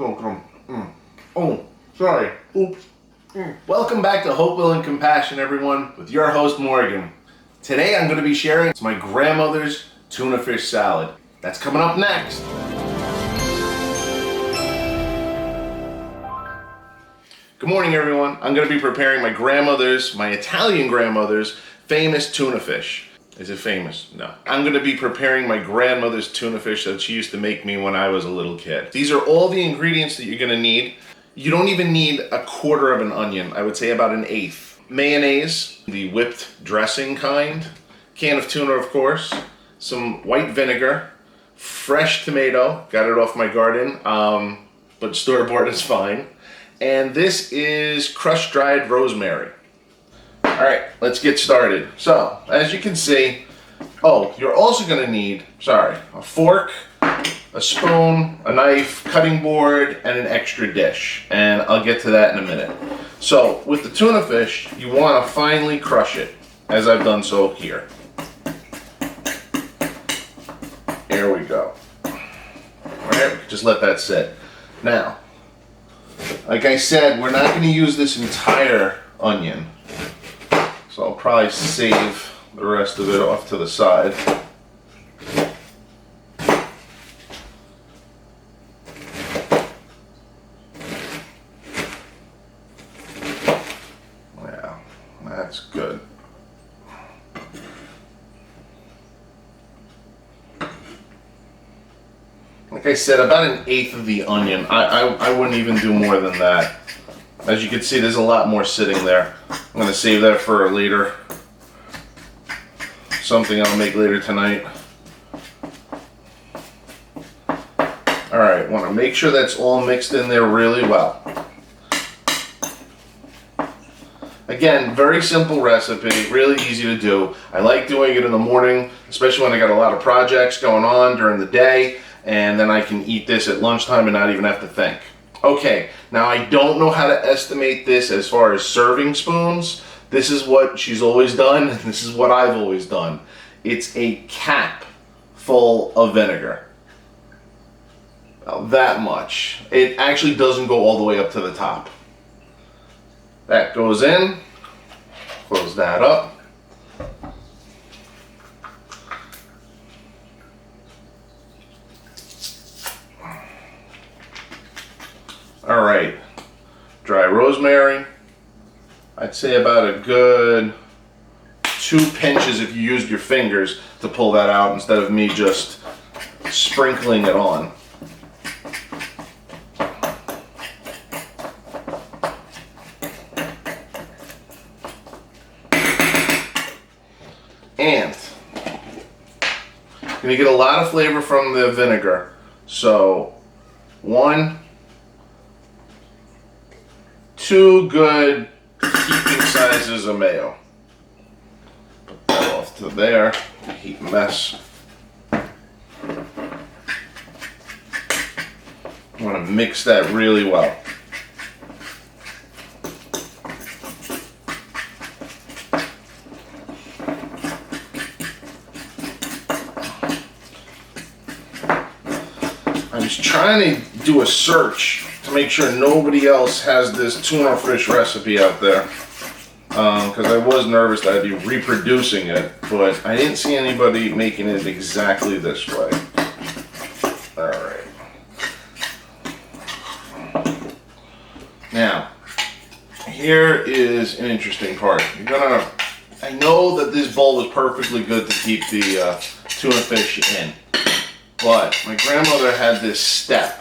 come. Oh, sorry. Oops. Welcome back to Hope, Will, and Compassion, everyone, with your host, Morgan. Today I'm going to be sharing my grandmother's tuna fish salad. That's coming up next. Good morning, everyone. I'm going to be preparing my Italian grandmother's famous tuna fish. Is it famous? No. I'm going to be preparing my grandmother's tuna fish that she used to make me when I was a little kid. These are all the ingredients that you're going to need. You don't even need a quarter of an onion. I would say about an eighth. Mayonnaise, the whipped dressing kind. Can of tuna, of course. Some white vinegar. Fresh tomato. Got it off my garden, but store-bought is fine. And this is crushed dried rosemary. Alright, let's get started. So, as you can see, you're also going to need, a fork, a spoon, a knife, cutting board, and an extra dish. And I'll get to that in a minute. So, with the tuna fish, you want to finely crush it, as I've done so here. There we go. Alright, just let that sit. Now, like I said, we're not going to use this entire onion. So I'll probably save the rest of it off to the side. Yeah, that's good. Like I said, about an eighth of the onion. I wouldn't even do more than that. As you can see, there's a lot more sitting there. I'm going to save that for later. Something I'll make later tonight. Alright, want to make sure that's all mixed in there really well. Again, very simple recipe, really easy to do. I like doing it in the morning, especially when I got a lot of projects going on during the day, and then I can eat this at lunchtime and not even have to think. Okay, now I don't know how to estimate this as far as serving spoons. This is what she's always done, and this is what I've always done. It's a cap full of vinegar. About that much. It actually doesn't go all the way up to the top. That goes in. Close that up. Alright, dry rosemary. I'd say about a good 2 pinches if you used your fingers to pull that out instead of me just sprinkling it on. And you're going to get a lot of flavor from the vinegar. So 2 good heaping sizes of mayo. Put that off to there. Heat mess. I want to mix that really well. I was trying to do a search to make sure nobody else has this tuna fish recipe out there, because I was nervous that I'd be reproducing it, but I didn't see anybody making it exactly this way. Alright. Now, here is an interesting part. I know that this bowl was perfectly good to keep the tuna fish in, but my grandmother had this step.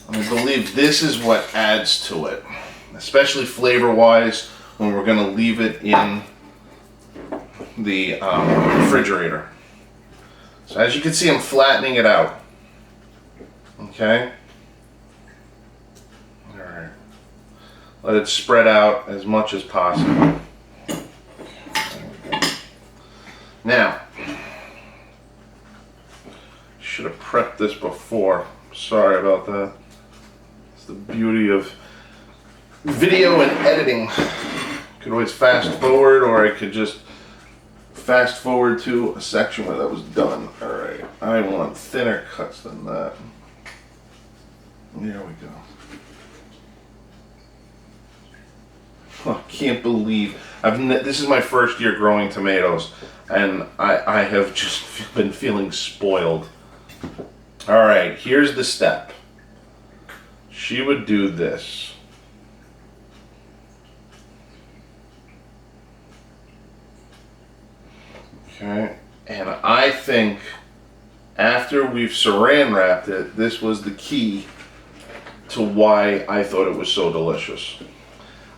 I believe this is what adds to it, especially flavor-wise when we're going to leave it in the refrigerator. So as you can see, I'm flattening it out. Okay? Alright. Let it spread out as much as possible. Now, should have prepped this before. Sorry about that. It's the beauty of video and editing. Could always fast forward, or I could just fast forward to a section where that was done. Alright, I want thinner cuts than that. There we go. Oh, I can't believe this is my first year growing tomatoes, and I have just been feeling spoiled. All right, here's the step. She would do this. Okay, and I think after we've saran wrapped it, this was the key to why I thought it was so delicious.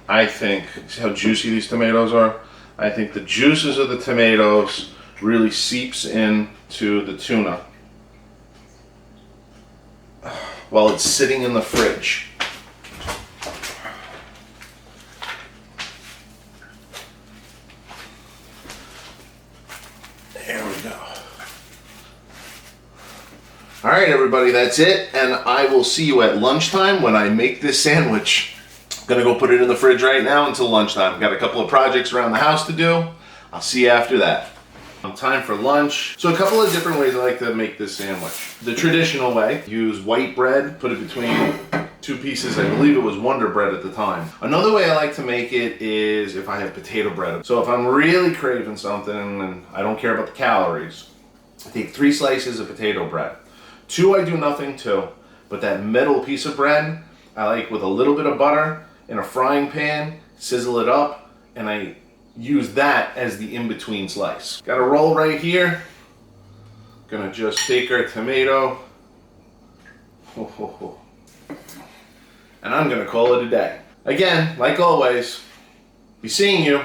I think, see how juicy these tomatoes are? I think the juices of the tomatoes really seeps into the tuna while it's sitting in the fridge. There we go. All right, everybody, that's it, and I will see you at lunchtime when I make this sandwich. Gonna go put it in the fridge right now until lunchtime. Got a couple of projects around the house to do. I'll see you after that. Time for lunch. So a couple of different ways I like to make this sandwich. The traditional way, use white bread, put it between two pieces. I believe it was Wonder Bread at the time. Another way I like to make it is if I have potato bread. So if I'm really craving something and I don't care about the calories, I take 3 slices of potato bread. 2 I do nothing to, but that middle piece of bread, I like with a little bit of butter in a frying pan, sizzle it up, and I use that as the in-between slice. Got a roll right here. Gonna just take our tomato, and I'm gonna call it a day. Again, like always, be seeing you.